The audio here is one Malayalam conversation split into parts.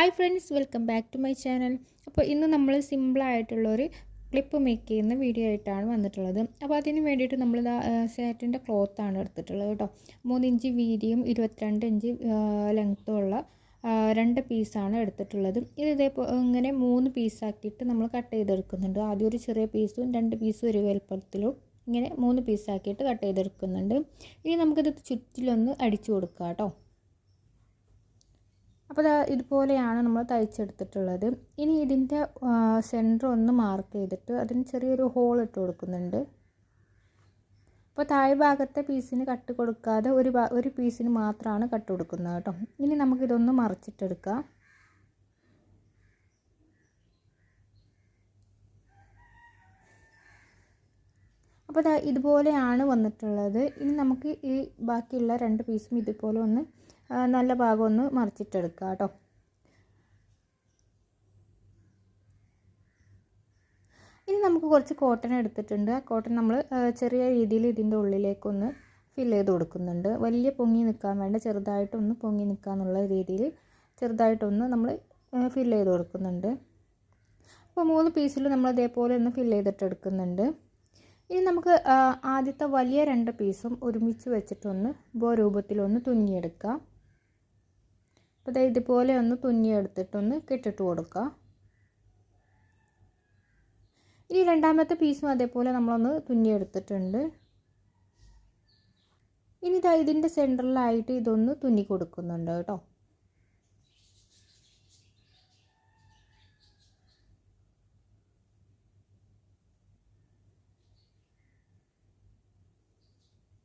Hi friends, welcome back to my channel. അപ്പോൾ ഇന്ന് നമ്മൾ സിമ്പിളായിട്ടുള്ളൊരു ക്ലിപ്പ് മേക്ക് ചെയ്യുന്ന വീഡിയോ ആയിട്ടാണ് വന്നിട്ടുള്ളത്. അപ്പോൾ അതിന് വേണ്ടിയിട്ട് നമ്മൾ സാറ്റിൻ്റെ ക്ലോത്താണ് എടുത്തിട്ടുള്ളത് കേട്ടോ. 3 ഇഞ്ച് വീതിയും 22 ഇഞ്ച് ലെങ്ത്തുമുള്ള 2 പീസാണ് എടുത്തിട്ടുള്ളത്. ഇത് ഇതേപോലെ ഇങ്ങനെ 3 പീസാക്കിയിട്ട് നമ്മൾ കട്ട് ചെയ്തെടുക്കുന്നുണ്ട്. ആദ്യം ഒരു ചെറിയ പീസും 2 പീസും ഒരു വലുപ്പത്തിലും ഇങ്ങനെ 3 പീസാക്കിയിട്ട് കട്ട് ചെയ്തെടുക്കുന്നുണ്ട്. ഇനി നമുക്കിത് ചുറ്റിലൊന്ന് അടിച്ചു കൊടുക്കാം കേട്ടോ. അപ്പോൾ ഇതുപോലെയാണ് നമ്മൾ തയ്ച്ചെടുത്തിട്ടുള്ളത്. ഇനി ഇതിൻ്റെ സെൻറ്റർ ഒന്ന് മാർക്ക് ചെയ്തിട്ട് അതിന് ചെറിയൊരു ഹോൾ ഇട്ട് കൊടുക്കുന്നുണ്ട്. അപ്പോൾ താഴെ ഭാഗത്തെ പീസിന് കട്ട് കൊടുക്കാതെ ഒരു പീസിന് മാത്രമാണ് കട്ട് കൊടുക്കുന്നത് കേട്ടോ. ഇനി നമുക്കിതൊന്ന് മറിച്ചിട്ടെടുക്കാം. അപ്പോൾ ഇതുപോലെയാണ് വന്നിട്ടുള്ളത്. ഇനി നമുക്ക് ഈ ബാക്കിയുള്ള 2 പീസും ഇതുപോലെ ഒന്ന് നല്ല ഭാഗം ഒന്ന് മറിച്ചിട്ടെടുക്കുക കേട്ടോ. ഇനി നമുക്ക് കുറച്ച് കോട്ടൺ എടുത്തിട്ടുണ്ട്. ആ കോട്ടൺ നമ്മൾ ചെറിയ രീതിയിൽ ഇതിൻ്റെ ഉള്ളിലേക്കൊന്ന് ഫില്ല് ചെയ്ത് കൊടുക്കുന്നുണ്ട്. വലിയ പൊങ്ങി നിൽക്കാൻ വേണ്ട, ചെറുതായിട്ടൊന്ന് പൊങ്ങി നിൽക്കാന്നുള്ള രീതിയിൽ ചെറുതായിട്ടൊന്ന് നമ്മൾ ഫില്ല് ചെയ്ത് കൊടുക്കുന്നുണ്ട്. അപ്പോൾ 3 പീസിൽ നമ്മൾ ഇതേപോലെ ഒന്ന് ഫില്ല് ചെയ്തിട്ടെടുക്കുന്നുണ്ട്. ഇനി നമുക്ക് ആദ്യത്തെ വലിയ 2 പീസും ഒരുമിച്ച് വെച്ചിട്ടൊന്ന് ബോ രൂപത്തിലൊന്ന് തുന്നിയെടുക്കാം. അപ്പോൾ ഇതുപോലെ ഒന്ന് തുന്നിയെടുത്തിട്ടൊന്ന് കെട്ടിട്ട് കൊടുക്കുക. ഇനി രണ്ടാമത്തെ പീസും അതേപോലെ നമ്മളൊന്ന് തുന്നിയെടുത്തിട്ടുണ്ട്. ഇനി ഇതിൻ്റെ സെൻറ്ററിലായിട്ട് ഇതൊന്ന് തുന്നി കൊടുക്കുന്നുണ്ട് കേട്ടോ.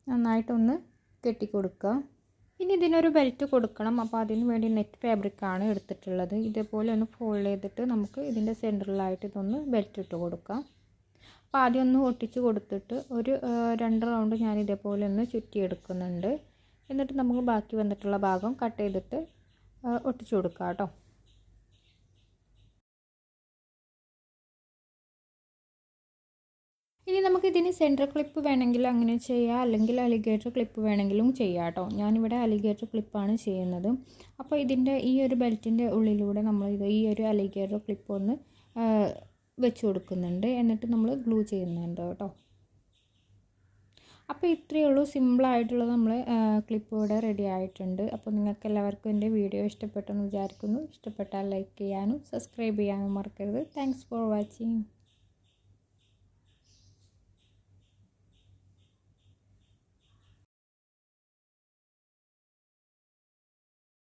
നന്നായിട്ടൊന്ന് കെട്ടിക്കൊടുക്കുക. ഇനി ഇതിനൊരു ബെൽറ്റ് കൊടുക്കണം. അപ്പോൾ അതിന് വേണ്ടി നെറ്റ് ഫാബ്രിക്കാണ് എടുത്തിട്ടുള്ളത്. ഇതേപോലെ ഒന്ന് ഫോൾഡ് ചെയ്തിട്ട് നമുക്ക് ഇതിൻ്റെ സെൻറ്ററിലായിട്ട് ഇതൊന്ന് ബെൽറ്റ് ഇട്ട് കൊടുക്കാം. അപ്പോൾ ആദ്യം ഒന്ന് ഒട്ടിച്ച് കൊടുത്തിട്ട് ഒരു 2 റൗണ്ട് ഞാൻ ഇതേപോലെ ഒന്ന് ചുറ്റിയെടുക്കുന്നുണ്ട്. എന്നിട്ട് നമുക്ക് ബാക്കി വന്നിട്ടുള്ള ഭാഗം കട്ട് ചെയ്തിട്ട് ഒട്ടിച്ചു കൊടുക്കാം കേട്ടോ. ഇനി നമുക്കിതിന് സെൻറ്റർ ക്ലിപ്പ് വേണമെങ്കിൽ അങ്ങനെ ചെയ്യാം, അല്ലെങ്കിൽ അലിഗേറ്റർ ക്ലിപ്പ് വേണമെങ്കിലും ചെയ്യാം കേട്ടോ. ഞാനിവിടെ അലിഗേറ്റർ ക്ലിപ്പാണ് ചെയ്യുന്നത്. അപ്പോൾ ഇതിൻ്റെ ഈ ഒരു ബെൽറ്റിൻ്റെ ഉള്ളിലൂടെ നമ്മൾ ഈ ഒരു അലിഗേറ്റർ ക്ലിപ്പ് ഒന്ന് വെച്ച് കൊടുക്കുന്നുണ്ട്. എന്നിട്ട് നമ്മൾ ഗ്ലൂ ചെയ്യുന്നുണ്ട് കേട്ടോ. അപ്പോൾ ഇത്രയേ ഉള്ളൂ, സിമ്പിളായിട്ടുള്ള നമ്മൾ ക്ലിപ്പ് ഇവിടെ റെഡി ആയിട്ടുണ്ട്. അപ്പോൾ നിങ്ങൾക്ക് എല്ലാവർക്കും എൻ്റെ വീഡിയോ ഇഷ്ടപ്പെട്ടെന്ന് വിചാരിക്കുന്നു. ഇഷ്ടപ്പെട്ടാൽ ലൈക്ക് ചെയ്യാനും സബ്സ്ക്രൈബ് ചെയ്യാനും മറക്കരുത്. Thanks for watching.